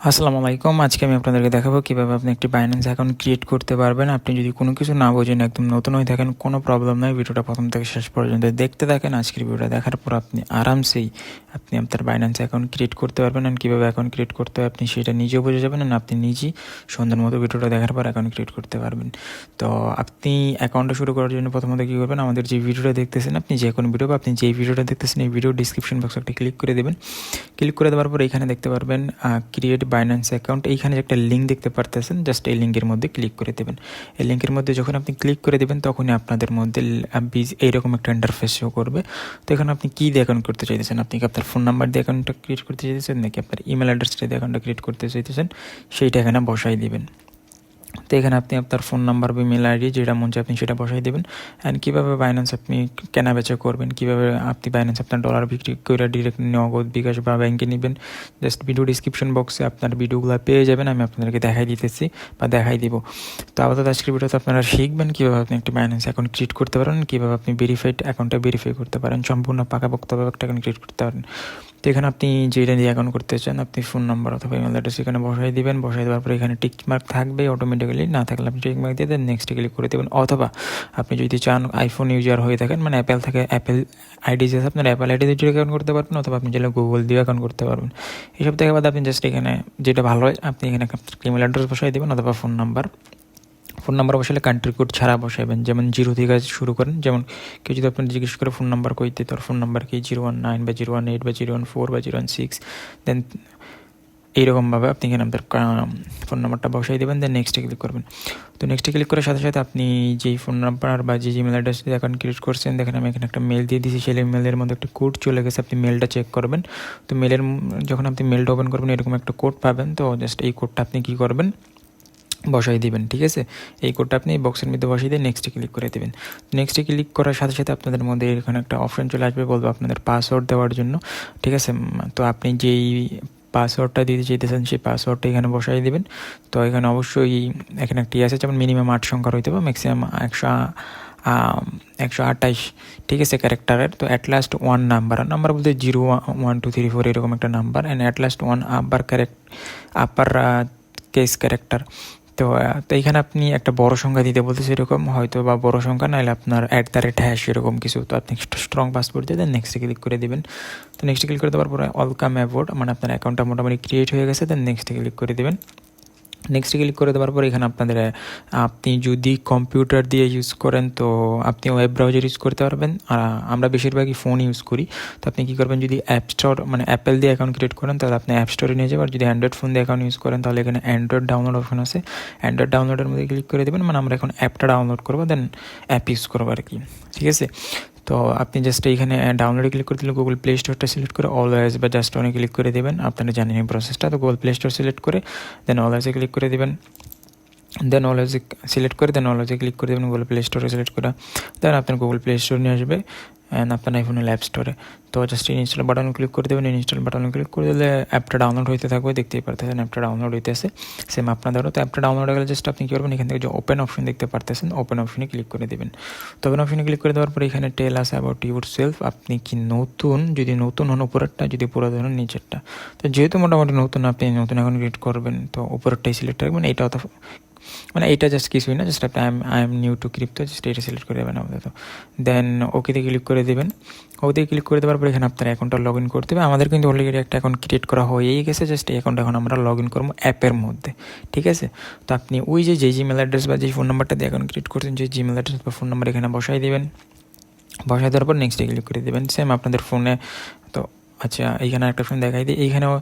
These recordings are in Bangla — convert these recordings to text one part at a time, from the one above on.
আসসালামু আলাইকুম। আজকে আমি আপনাদেরকে দেখাবো কিভাবে আপনি একটি বাইন্যান্স অ্যাকাউন্ট ক্রিয়েট করতে পারবেন। আপনি যদি কোনো কিছু না বোঝেন, একদম নতুন হয়ে থাকেন, কোনো প্রবলেম নয়, ভিডিওটা প্রথম থেকে শেষ পর্যন্ত দেখতে থাকেন। আজকের ভিডিওটা দেখার পর আপনি আরামসেই আপনার বাইন্যান্স অ্যাকাউন্ট ক্রিয়েট করতে পারবেন। আর কীভাবে অ্যাকাউন্ট ক্রিয়েট করতে হয় আপনি সেটা নিজেও বুঝে যাবেন, আর আপনি নিজেই সুন্দর মতো ভিডিওটা দেখার পর অ্যাকাউন্ট ক্রিয়েট করতে পারবেন। তো আপনি অ্যাকাউন্টটা শুরু করার জন্য প্রথমত কী করবেন, আমাদের যে ভিডিওটা দেখতেছেন, আপনি যে কোনো ভিডিও বা আপনি যেই ভিডিওটা দেখতেছেন এই ভিডিও ডিসক্রিপশন বক্সে একটা ক্লিক করে দেবেন। ক্লিক করে দেওয়ার পর এখানে দেখতে পারবেন ক্রিয়েট বাইন্যান্স অ্যাকাউন্ট। এইখানে একটা লিঙ্ক দেখতে পারতেছেন, জাস্ট এই লিঙ্কের মধ্যে ক্লিক করে দেবেন। এই লিঙ্কের মধ্যে যখন আপনি ক্লিক করে দেবেন তখনই আপনাদের মধ্যে এইরকম একটা ইন্টারফেস শো করবে। তো এখানে আপনি কী দিয়ে অ্যাকাউন্ট করতে চাইতেছেন, আপনি কি আপনার ফোন নাম্বার দিয়ে অ্যাকাউন্টটা ক্রিয়েট করতে চাইতেছেন নাকি আপনার ইমেল অ্যাড্রেসটা দিয়ে অ্যাকাউন্টটা ক্রিয়েট করতে চাইতেছেন, সেইটা এখানে বসাই দিবেন। তো এখানে আপনি আপনার ফোন নাম্বার বা ইমেল আইডি যেটা মন চায় আপনি সেটা বসাই দেবেন। অ্যান্ড কীভাবে বাইন্যান্স আপনি কেনা বেচা করবেন, কীভাবে আপনি বাইন্যান্স আপনার ডলার বিক্রি করে ডিরেক্ট নগদ, বিকাশ বা ব্যাংকে নেবেন, জাস্ট ভিডিও ডিসক্রিপশন বক্সে আপনার ভিডিওগুলো পেয়ে যাবেন। আমি আপনাদেরকে দেখাই দিতেছি বা দেখাই দিব। তো আপাতত আজকের ভিডিওতে আপনারা শিখবেন কীভাবে আপনি একটি বাইন্যান্স অ্যাকাউন্ট ক্রিয়েট করতে পারেন, কীভাবে আপনি ভেরিফাইড অ্যাকাউন্টটা ভেরিফাই করতে পারেন, সম্পূর্ণ পাকাপোক্তভাবে একটা অ্যাকাউন্ট ক্রিয়েট করতে পারেন। তো এখানে আপনি যেটা দিয়ে অ্যাকাউন্ট করতে চান, আপনি ফোন নাম্বার অথবা ইমেল অ্যাড্রেস এখানে বসাই দিবেন। বসাই দেওয়ার পরে এখানে টিক মার্ক থাকবে অটোমেটিক্যালি, না থাকলে আপনি টিক মার্ক দিয়ে দেন নেক্সটে ক্লিক করে দেবেন। অথবা আপনি যদি চান আইফোন ইউজার হয়ে থাকেন, মানে অ্যাপেল থাকে, অ্যাপেল আইডি যে আপনার অ্যাপেল আইডি দিয়ে অ্যাকাউন্ট করতে পারবেন, অথবা আপনি চাইলে গুগল দিয়ে অ্যাকাউন্ট করতে পারবেন। এসব থেকে বাদে আপনি জাস্ট এখানে যেটা ভালো হয় আপনি এখানে ইমেল অ্যাড্রেস বসাই দেবেন অথবা ফোন নাম্বার বসালে কান্ট্রি কোড ছাড়া বসাইবেন, যেমন 0 থেকে শুরু করেন। যেমন কেউ যদি আপনার জিজ্ঞেস করে ফোন নাম্বার কইতে, তোর ফোন নাম্বার কি 019 বা 018 বা 014 বা 016, দেন এইরকমভাবে আপনি এখানে আপনার ফোন নাম্বারটা বসাই দেবেন, দেন নেক্সটে ক্লিক করবেন। তো নেক্সটে ক্লিক করার সাথে সাথে আপনি যেই ফোন নাম্বার বা যে ইমেল অ্যাড্রেস দিয়ে অ্যাকাউন্ট ক্রিয়েট করছেন, দেখেন আমি এখানে একটা মেল দিয়ে দিয়েছি, সেই মেলের মধ্যে একটা কোড চলে গেছে, আপনি মেলটা চেক করবেন। তো যখন আপনি মেলটা ওপেন করবেন এরকম একটা কোড পাবেন। তো জাস্ট এই কোডটা আপনি কী করবেন, বসাই দিবেন। ঠিক আছে, এই কোডটা আপনি এই বক্সের মধ্যে বসিয়ে দিয়ে নেক্সটে ক্লিক করে দেবেন। নেক্সটে ক্লিক করার সাথে সাথে আপনাদের মধ্যে এখানে একটা অপশন চলে আসবে, বলবো আপনাদের পাসওয়ার্ড দেওয়ার জন্য। ঠিক আছে, তো আপনি যেই পাসওয়ার্ডটা দিতে চাইতেছেন সেই পাসওয়ার্ডটা এখানে বসাই দেবেন। তো এখানে অবশ্যই এখানে একটি আছে, যেমন মিনিমাম 8 সংখ্যার হইতে হবে, ম্যাক্সিমাম 128, ঠিক আছে, ক্যারেক্টারের। তো অ্যাট লাস্ট 1 নাম্বার বলতে 0 1 2 3 4 এরকম একটা number, and at last 1 upper case character. তো এইখানে আপনি একটা বড় সংখ্যা দিতে বলতেছে, এরকম হয়তো বা বড় সংখ্যা নাহলে আপনার @ এরকম কিছু। তো আপনি স্ট্রং পাসওয়ার্ড দিয়ে দেন নেক্সটে ক্লিক করে দেবেন। তো নেক্সটে ক্লিক করে দেওয়ার পরে ওয়েলকাম অ্যাবোর্ড, মানে আপনার অ্যাকাউন্টটা মোটামুটি ক্রিয়েট হয়ে গেছে, দেন নেক্সটে ক্লিক করে দেবেন। নেক্সটে ক্লিক করে দেওয়ার পর এখানে আপনি যদি কম্পিউটার দিয়ে ইউজ করেন তো আপনি ওয়েব ব্রাউজার ইউজ করতে পারবেন, আর আমরা বেশিরভাগই ফোন ইউজ করি। তো আপনি কী করবেন, যদি অ্যাপ স্টোর মানে অ্যাপেল দিয়ে অ্যাকাউন্ট ক্রিয়েট করেন তাহলে আপনি অ্যাপ স্টোরে নিয়ে যাবেন। আর যদি অ্যান্ড্রয়েড ফোন দিয়ে অ্যাকাউন্ট ইউজ করেন তাহলে এখানে অ্যান্ড্রয়েড ডাউনলোড অপশন আছে, অ্যান্ড্রয়েড ডাউনলোডের মধ্যে ক্লিক করে দেবেন। মানে আমরা এখন অ্যাপটা ডাউনলোড করবো, দেন অ্যাপ ইউজ করবো আর কি। ঠিক আছে, তো আপনি জাস্ট এইখানে ডাউনলোডে ক্লিক করে দিলে গুগল প্লে স্টোরটা সিলেক্ট করে অলওয়েজ বা জাস্ট অনে ক্লিক করে দেবেন। আপনারা জানেন এই প্রসেসটা। তো গুগল প্লে স্টোর সিলেক্ট করে দেন অলওয়েজে ক্লিক করে দেবেন। দেন অলওয়েজে সিলেক্ট করে দেন অলওয়েজে ক্লিক করে দেবেন, গুগল প্লে স্টোরে সিলেক্ট করে দেন আপনার গুগল প্লে স্টোর নিয়ে আসবে অ্যান্ড আপনার আইফোনের অ্যাপ স্টোরে। তো জাস্ট ইনস্টল বাটনে ক্লিক করে দেবেন। ইনস্টল বাটনে ক্লিক করে দিলে অ্যাপটা ডাউনলোড হইতে থাকবে, দেখতেই পারতেছেন অ্যাপটা ডাউনলোড হইতেছে সেম আপনাদেরও। তো অ্যাপটা ডাউনলোড হয়ে গেলে জাস্ট আপনি কী করবেন, এখান থেকে যে ওপেন অপশন দেখতে পারতেছেন ওপেন অপশনে ক্লিক করে দেবেন। তো ওপেন অপশনে ক্লিক করে দেওয়ার পরে এখানে টেল আছে অ্যাবাউট ইউর সেলফ, আপনি কি নতুন, যদি নতুন হন উপরেরটা, যদি পুরাতন হন নিচেরটা। তো যেহেতু মোটামুটি নতুন, আপনি নতুন এখন ক্রিয়েট করবেন তো উপরেরটাই সিলেক্ট রাখবেন। এইটা মানে এইটা জাস্ট কিছুই না, জাস্ট আপনি I am new two crypto, just এটা সিলেক্ট করে দেবেন আপাতত। দেন ওকেতে ক্লিক করে দেবেন। ওতে ক্লিক করে দেওয়ার পর এখানে আপনার অ্যাকাউন্টটা লগ ইন করতে হবে। আমাদের কিন্তু অলরেডি একটা অ্যাকাউন্ট ক্রিয়েট করা হয়েই গেছে, জাস্ট এই অ্যাকাউন্ট এখন আমরা লগ ইন করবো অ্যাপের মধ্যে। ঠিক আছে, তো আপনি ওই যে জিমেল অ্যাড্রেস বা যে ফোন নাম্বারটা দিয়ে অ্যাকাউন্ট ক্রিয়েট করছেন, যে জিমেল অ্যাড্রেস বা ফোন নাম্বার এখানে বসাই দেবেন। বসাই দেওয়ার পর নেক্সটে ক্লিক করে দেবেন সেম আপনাদের ফোনে। তো আচ্ছা, এইখানে একটা অপশন দেখাই দিই, এইখানেও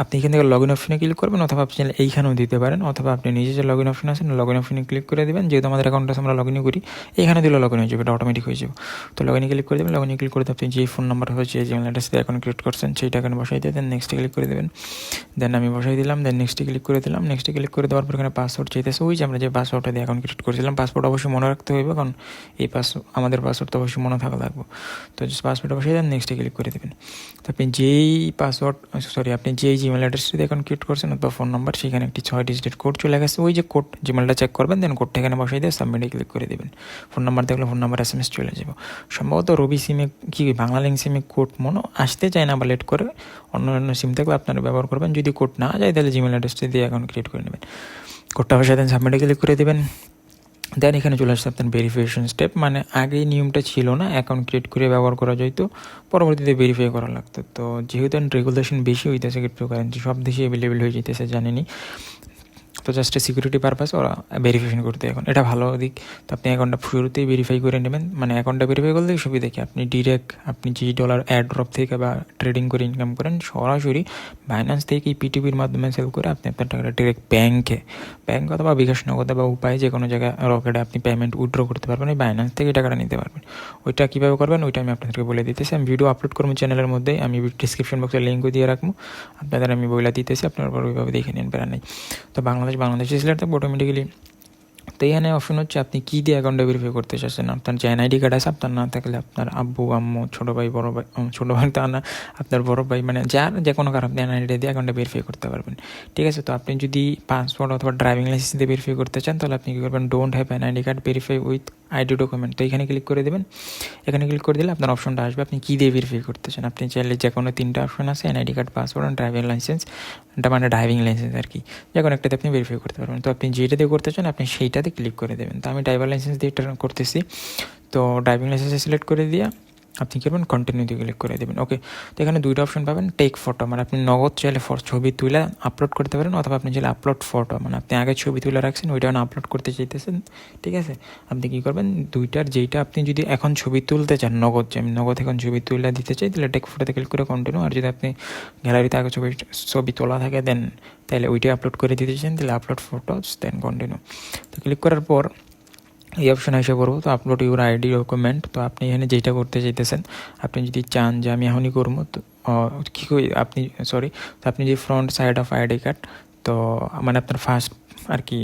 আপনি এখান থেকে লগ ইন অপশনে ক্লিক করবেন, অথবা আপনি এইখানেও দিতে পারেন, অথবা আপনি নিজে যে লগ ইন অপশন আছে লগ ইন অপশনে ক্লিক করে দেবেন। যেহেতু আমাদের অ্যাকাউন্ট আছে আমরা লগ ইন করি, এখানে দিলে লগ ইন হয়ে যাবে, এটা অটোমেটিক হয়ে যাবে। তো লগ ইনে ক্লিক করে দেবেন। লগ ইনে ক্লিক করে আপনি যে ফোন নাম্বার হচ্ছে যে জিমেল অ্যাড্রেস দিয়ে অ্যাকাউন্ট ক্রিয়েট করছেন সেইটা এখানে বসাই দিয়ে দেন নেক্সটে ক্লিক করে দেবেন। দেন আমি বসাই দিলাম, দেন নেক্সটে ক্লিক করে দিলাম। নেক্সটে ক্লিক করে দেওয়ার পর এখানে পাসওয়ার্ড চাইতেছে, ওই যে আমরা যে পাসওয়ার্ডটা দিয়ে অ্যাকাউন্ট ক্রিয়েট করেছিলাম। পাসওয়ার্ড অবশ্যই মনে রাখতে হবে, কারণ এই আমাদের পাসওয়ার্ড তো অবশ্যই মনে থাকা লাগবে। তো জাস্ট পাসওয়ার্ডটা বসাই দেন, নেক্সটে ক্লিক করে দেবেন। তো আপনি আপনি যেই জিমেল অ্যাড্রেস দিয়ে অ্যাকাউন্ট ক্রিয়েট করছেন অথবা ফোন নাম্বার, সেখানে একটি 6 ডিজিটের কোড চলে গেছে, ওই যে কোড জিমেলটা চেক করবেন, দেন কোডটা এখানে বসাই দিয়ে সাবমিটে ক্লিক করে দেবেন। ফোন নাম্বার দেখলে ফোন নাম্বার SMS চলে যাবে। সম্ভবত রবি সিমে বাংলা লিঙ্ক সিমে কোড আসতে চায় না বা লেট করে, অন্য সিম থাকলে আপনারা ব্যবহার করবেন। যদি যদি কোড না যায় তাহলে জিমেল অ্যাড্রেসটা দিয়ে অ্যাকাউন্ট ক্রিয়েট করে নেবেন। কোডটা বসায় দেন, সাবমিটে ক্লিক করে দেবেন। দেন এখানে চলে আসছে আপনার ভেরিফিকেশন স্টেপ, মানে আগে নিয়মটা ছিল না, অ্যাকাউন্ট ক্রিয়েট করে ব্যবহার করা যাইতো, পরবর্তীতে ভেরিফাই করা লাগতো। তো যেহেতু রেগুলেশন বেশি হইতেছে ক্রিপ্টোকারেন্সি, সব দেশে অ্যাভেলেবেল হয়ে যেতেছে জানেনি, তো জাস্ট সিকিউরিটি পারপাস ওরা ভেরিফিকেশন করতে এখন, এটা ভালো দিক। তো আপনি অ্যাকাউন্টটা শুরুতেই ভেরিফাই করে নেবেন, মানে অ্যাকাউন্টটা ভেরিফাই করলে সুবিধা কি, আপনি ডিরেক্ট আপনি যে ডলার এয়ারড্রপ থেকে বা ট্রেডিং করে ইনকাম করেন সরাসরি বাইন্যান্স থেকে পিটিপির মাধ্যমে সেল করে আপনি আপনার টাকাটা ডিরেক্ট ব্যাংক অথবা বিকাশ নগদ বা উপায় যে কোনো জায়গায় রকেটে আপনি পেমেন্ট উইথড্র করতে পারবেন, এই বাইন্যান্স থেকে টাকাটা নিতে পারবেন। ওইটা কীভাবে করবেন ওইটা আমি আপনাদেরকে বলে দিতেছি। আমি ভিডিও আপলোড করবো চ্যানেলের মধ্যে, আমি ডিসক্রিপশন বক্সে লিঙ্কও দিয়ে রাখবো, আপনাদের আমি বলে দিতেছি, আপনার ওইভাবে দেখে নেন, প্যারা নেই। তো বাংলাদেশি সিলেক্ট থাকবে অটোমেটিক্যালি। তো এখানে অপশন হচ্ছে আপনি কী দিয়ে অ্যাকাউন্টটা ভেরিফাই করতে চাচ্ছেন। আপনার যে এনআইডি কার্ড আছে, আপনার না থাকলে আপনার আব্বু আম্মু ছোটো ভাই বড়ো ভাই, ছোটো ভাই তা না, আপনার বড়ো ভাই, মানে যার যে কোনো কারণ আপনি এনআইডি দিয়ে অ্যাকাউন্টটা ভেরিফাই করতে পারবেন। ঠিক আছে, তো আপনি যদি পাসপোর্ট অথবা ড্রাইভিং লাইসেন্স দিয়ে ভেরিফাই করতে চান তাহলে আপনি কী করবেন, don't have NID card verify with ID document, তো এখানে ক্লিক করে দেবেন। এখানে ক্লিক করে দিলে আপনার অপশনটা আসবে আপনি কী দিয়ে ভেরিফাই করতে চান। আপনি চাইলে যে কোনো 3টা অপশন আছে, এনআইডি কার্ড, পাসপোর্ট আর ড্রাইভিং লাইসেন্স, এটা মানে ড্রাইভিং লাইসেন্স আর কি, যে কোনো একটাতে আপনি ভেরিফাই করতে পারবেন। তো আপনি যেটা দিয়ে করতে চান আপনি সেইটাতে ক্লিক করে দেবেন। তো আমি ড্রাইভার লাইসেন্স দিয়ে এটা করতেছি, তো ড্রাইভিং লাইসেন্সে সিলেক্ট করে দিয়ে আপনি কী করবেন, কন্টিনিউতে ক্লিক করে দেবেন। ওকে, তো এখানে 2টা অপশন পাবেন, টেক ফটো, মানে আপনি নগদ চাইলে ছবি তুলে আপলোড করতে পারেন, অথবা আপনি চাইলে আপলোড ফটো, মানে আপনি আগে ছবি তুলে রাখছেন ওইটা আপলোড করতে চাইতেছেন। ঠিক আছে, আপনি কী করবেন, দুইটার যেইটা আপনি যদি এখন ছবি তুলতে চান নগদ, যে আমি নগদ এখন ছবি তুলে দিতে চাই তাহলে টেক ফটোতে ক্লিক করে কন্টিনিউ, আর যদি আপনি গ্যালারিতে আগে ছবি তোলা থাকে দেন তাহলে ওইটাই আপলোড করে দিতে চান তাহলে আপলোড ফটোস দেন কন্টিনিউ। তো ক্লিক করার পর এই অপশানে এসে পড়বো, তো আপলোড ইউর আইডি ডকুমেন্ট। তো আপনি এখানে যেটা করতে চাইতেছেন, আপনি যদি চান যে আমি এখনই করবো, তো কী আপনি তো আপনি যে front side of ID card, তো মানে আপনার ফার্স্ট আর কি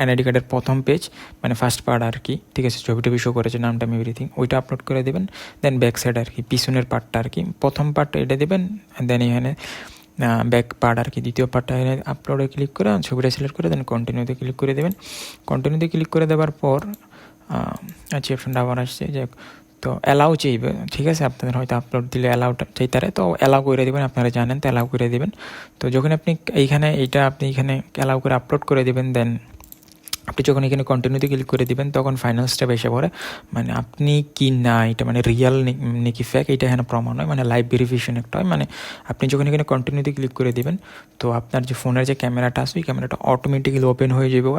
এনআইডি কার্ডের প্রথম পেজ, মানে ফার্স্ট পার্ট আর কি, ঠিক আছে, ছবিটা শো করেছে, নামটা এভরিথিং, ওইটা আপলোড করে দেবেন। দেন ব্যাক সাইড আর কি, পিছনের পার্টটা আর কি, প্রথম পার্ট এটা দেবেন, দেন এখানে ব্যাক পার্ট আর কি দ্বিতীয় পার্টটা এনে আপলোডে ক্লিক করে ছবিটা সিলেক্ট করে দেন কন্টিনিউতে ক্লিক করে দেবেন। কন্টিনিউতে ক্লিক করে দেওয়ার পর আচ্ছা অপশনটা আবার আসছে যে তো অ্যালাউ চাইবে, ঠিক আছে, আপনাদের হয়তো আপলোড দিলে অ্যালাউটা চাইতারে, তো অ্যালাউ করে দেবেন, আপনারা জানেন তো অ্যালাউ করে দেবেন। তো যখন আপনি আপনি এখানে অ্যালাউ করে আপলোড করে দেবেন, দেন আপনি যখন এখানে কন্টিনিউতে ক্লিক করে দিবেন তখন ফাইনাল স্টেপ এসে পড়ে, মানে আপনি কি না এটা মানে রিয়াল নাকি ফেক এটা এখানে প্রমাণ হয়, মানে লাইভ ভেরিফিকেশন একটা হয়। মানে আপনি যখন এখানে কন্টিনিউতে ক্লিক করে দিবেন তো আপনার যে ফোনের যে ক্যামেরাটা আছে ওই ক্যামেরাটা অটোমেটিক্যালি ওপেন হয়ে যাবে,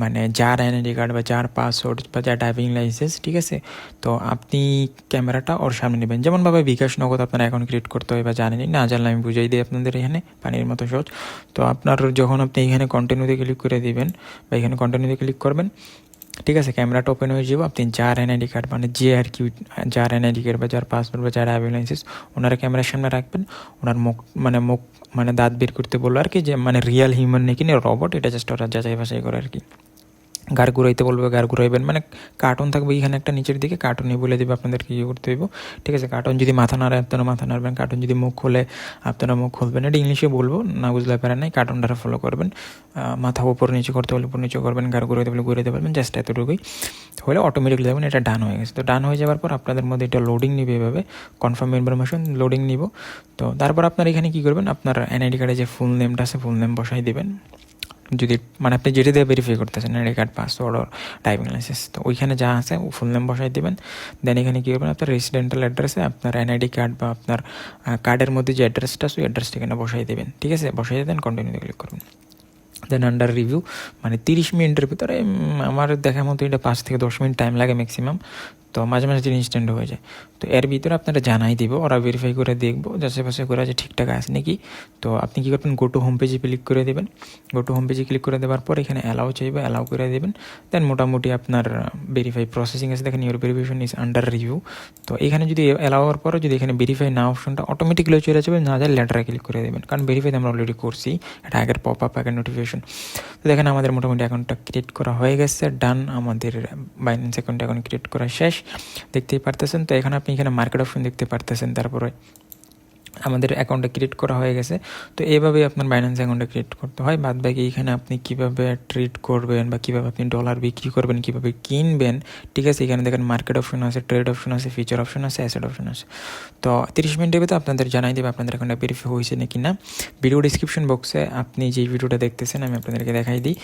মানে যার এনআইডি কার্ড বা যার পাসওয়ার্ড বা যার ড্রাইভিং লাইসেন্স, ঠিক আছে, তো আপনি ক্যামেরাটা ওর সামনে নেবেন। যেমনভাবে বিকাশ নগদ আপনার অ্যাকাউন্ট ক্রিয়েট করতে হয় বা জানেনি, না জানলে আমি বুঝাই দিই আপনাদের, এখানে পানির মতো সহজ। তো আপনার যখন আপনি এখানে কন্টিনিউতে ক্লিক করে দিবেন বা এখানে কন্টিনিউতে ক্লিক করবেন, ঠিক আছে, ক্যামেরাটা ওপেন হয়ে যাবে। আপনি যার এনআইডি কার্ড মানে যে আর কি যার এনআইডি কার্ড বা যার পাসপোর্ট বা যার ড্রাইভিং লাইসেন্স ওনারা ক্যামেরার সামনে রাখবেন, ওনার মুখ মানে দাঁত বের করতে বললো আর কি, যে মানে রিয়াল হিউম্যান নাকি না রবট, এটা জাস্ট ওরা যাচাই বাছাই করে আর কি। গাড় ঘুরাইতে বলবে, গাড় ঘুরাইবেন, মানে কার্টুন থাকবে এখানে একটা নিচের দিকে, কার্টুনই বলে দেবে আপনাদেরকে কী করতে হইব, ঠিক আছে। কার্টুন যদি মাথা নাড়ে আপনারা মাথা নাড়বেন, কার্টুন যদি মুখ খোলে আপনারা মুখ খুলবেন, এটা ইংলিশে বলবো, না বুঝলে পারেন নাই, কার্টুনটা ফলো করবেন। মাথা উপর নিচে করতে বলে উপর নিচে করবেন, গাড় ঘুরাইতে বলে ঘুরাইতে পারবেন, জাস্ট এতটুকুই হলে অটোমেটিকলি দেখবেন এটা ডান হয়ে গেছে। তো ডান হয়ে যাওয়ার পর আপনাদের মধ্যে এটা লোডিং নিবে, এভাবে কনফার্ম ইনফরমেশন লোডিং নিব। তো তারপর আপনার এখানে কী করবেন, আপনার এনআইডি কার্ডে যে ফুল নেমটা আছে ফুল নেম বসাই দেবেন, যদি মানে আপনি যেটা দিয়ে ভেরিফাই করতেছেন এনআইডি কার্ড পাসওয়ার্ড আর ড্রাইভিং লাইসেন্স, তো ওইখানে যা আছে ফুল নেম বসাই দেবেন। দেন এখানে কী করবেন, আপনার রেসিডেন্টাল অ্যাড্রেসে আপনার এনআইডি কার্ড বা আপনার কার্ডের মধ্যে যে অ্যাড্রেসটা আছে ওই অ্যাড্রেসটা এখানে বসাই দেবেন, ঠিক আছে, বসাই দেন কন্টিনিউতে ক্লিক করবেন। দেন আন্ডার রিভিউ, মানে 30 মিনিটের ভিতরে আমার দেখার মতো এটা 5 থেকে 10 মিনিট টাইম লাগে ম্যাক্সিমাম, তো মাঝে মাঝে জিনিস ইনস্ট্যান্ট হয়ে যায়। তো এর ভিতরে আপনারা জানাই দিব, ওরা ভেরিফাই করে দেখবো যাচাই বাছাই করে যে ঠিকঠাক আছে নাকি। তো আপনি কী করবেন, গো টু হোম পেজে ক্লিক করে দেবেন। গো টু হোম পেজে ক্লিক করে দেওয়ার পর এখানে অ্যালাউ চাইবে, অ্যালাউ করে দেবেন। দেন মোটামুটি আপনার ভেরিফাই প্রসেসিং আছে, দেখেন your verification is under review. তো এখানে যদি অ্যালাউ হওয়ার পরও যদি এখানে ভেরিফাই না অপশনটা অটোমেটিক্যালি চলে যাবে, না যায় লেটারে ক্লিক করে দেবেন, কারণ ভেরিফাই আমরা অলরেডি করছি, এটা আগের পপ আপ আগের নোটিফিকেশন। তো দেখেন আমাদের মোটামুটি অ্যাকাউন্টটা ক্রিয়েট করা হয়ে গেছে, ডান, আমাদের বাইন্যান্স অ্যাকাউন্ট এখন ক্রিয়েট করা শেষ, দেখতেই পারতেছেন। তো এখানে আপনি এখানে মার্কেট অপশন দেখতে পারতেছেন, তারপরে আমাদের অ্যাকাউন্টটা ক্রিয়েট করা হয়ে গেছে। তো এভাবেই আপনার বাইন্যান্স অ্যাকাউন্টটা ক্রিয়েট করতে হয়। বাদ বাকি এখানে আপনি কীভাবে ট্রেড করবেন বা কীভাবে আপনি ডলার বিক্রি করবেন, কীভাবে কিনবেন, ঠিক আছে। এখানে দেখেন মার্কেট অপশন আছে, ট্রেড অপশন আছে, ফিচার অপশন আছে, অ্যাসেট অপশন আছে। তো 30 মিনিটের ভিতরে আপনাদের জানাই দেবে আপনাদের অ্যাকাউন্টটা ভেরিফাই হয়েছে নাকি না। ভিডিও ডিসক্রিপশন বক্সে আপনি যেই ভিডিওটা দেখতেছেন আমি আপনাদেরকে দেখাই দিই,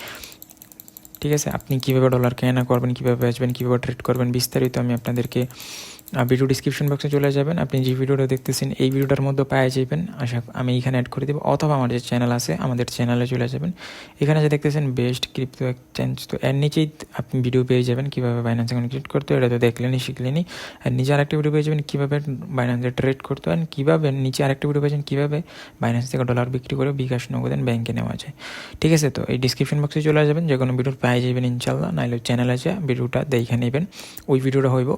ঠিক আছে। আপনি কীভাবে ডলার কেনা করবেন, কীভাবে বেচবেন, কীভাবে ট্রেড করবেন বিস্তারিত আমি আপনাদেরকে ভিডিও ডিসক্রিপশন বক্সে চলে যাবেন। আপনি যে ভিডিওটা দেখতেছেন এই ভিডিওটার মধ্যে পেয়ে যাবেন, আমি এখানে অ্যাড করে দেবো, অথবা আমার যে চ্যানেল আছে আমাদের চ্যানেলে চলে যাবেন। এখানে যে দেখতেছেন বেস্ট ক্রিপ্টো এক্সচেঞ্জ, তো এর নিচেই আপনি ভিডিও পেয়ে যাবেন কীভাবে বাইন্যান্স অ্যাকাউন্ট ক্রিয়েট করতে হয়। এটা তো দেখলেনই, শিখলেনই। আর নিচে আরেকটা ভিডিও পেয়ে যাবেন কীভাবে বাইন্যান্সে ট্রেড করতে হয়, কীভাবে নিচে আরেকটা ভিডিও পেয়েছেন কীভাবে বাইন্যান্স থেকে ডলার বিক্রি করে বিকাশ নগদেন ব্যাংকে নেওয়া যায়, ঠিক আছে। তো এই ডিসক্রিপশন বক্সে চলে যাবেন, যে কোনো ভিডিওর পেয়ে যাবেন ইনশাল্লাহ। নাইলে চ্যানেলে যে ভিডিওটা দেখে নেবেন, ওই ভিডিওটা হইব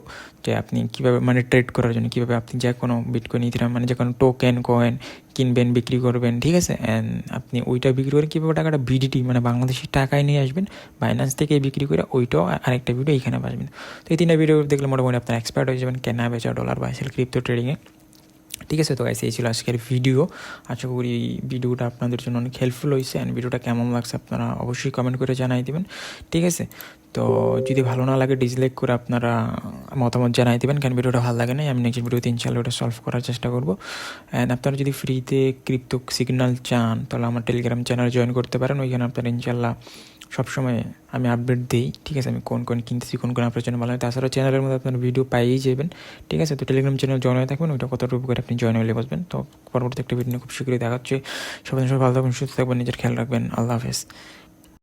যে আপনি কীভাবে মানে ট্রেড করার জন্য, কীভাবে আপনি যে কোনো বিটকয়েন, ইথেরিয়াম মানে যে কোনো টোকেন কয়েন কিনবেন, বিক্রি করবেন, ঠিক আছে। অ্যান্ড আপনি ওইটা বিক্রি করে কীভাবে টাকাটা বিডিটি মানে বাংলাদেশি টাকায় নিয়ে আসবেন, বাইন্যান্স থেকে বিক্রি করে, ওইটাও আরেকটা ভিডিও এইখানে আসবেন। তো এই তিনটা ভিডিও দেখলে মোটামুটি আপনার এক্সপার্ট হয়ে যাবেন কেনা বেচা ডলার বা সেল ক্রিপ্টো ট্রেডিংয়ে, ঠিক আছে। তো গাইস এই ছিল আজকের ভিডিও। আশা করি ভিডিওটা আপনাদের জন্য অনেক হেল্পফুল হয়েছে। অ্যান্ড ভিডিওটা কেমন লাগছে আপনারা অবশ্যই কমেন্ট করে জানাই দেবেন, ঠিক আছে। তো যদি ভালো না লাগে ডিসলাইক করে আপনারা মতামত জানাই দেবেন, কারণ ভিডিওটা ভালো লাগে না। আমি নেক্সট ভিডিওতে ইনশাল্লাহ ওটা সলভ করার চেষ্টা করবো। অ্যান্ড আপনারা যদি ফ্রিতে ক্রিপ্টো সিগন্যাল চান তাহলে আমার টেলিগ্রাম চ্যানেল জয়েন করতে পারেন। ওইখানে আপনারা ইনশাল্লাহ সবসময় আমি আপডেট দিই, ঠিক আছে। আমি কোন কিনতেছি, কোন আপনার জন্য ভালো হয়। তাছাড়া চ্যানেলের মধ্যে আপনার ভিডিও পাইয়েই যাবেন, ঠিক আছে। তো টেলিগ্রাম চ্যানেল জয়েন হয়ে থাকবেন, ওইটা কতটুকু করে আপনি জয়েন হলে বসবেন। তো পরবর্তী একটা ভিডিও খুব শীঘ্রই দেখা হচ্ছে। সবাই ভালো থাকবেন, সুস্থ থাকবেন, নিজের খেয়াল রাখবেন। আল্লাহ হাফেজ।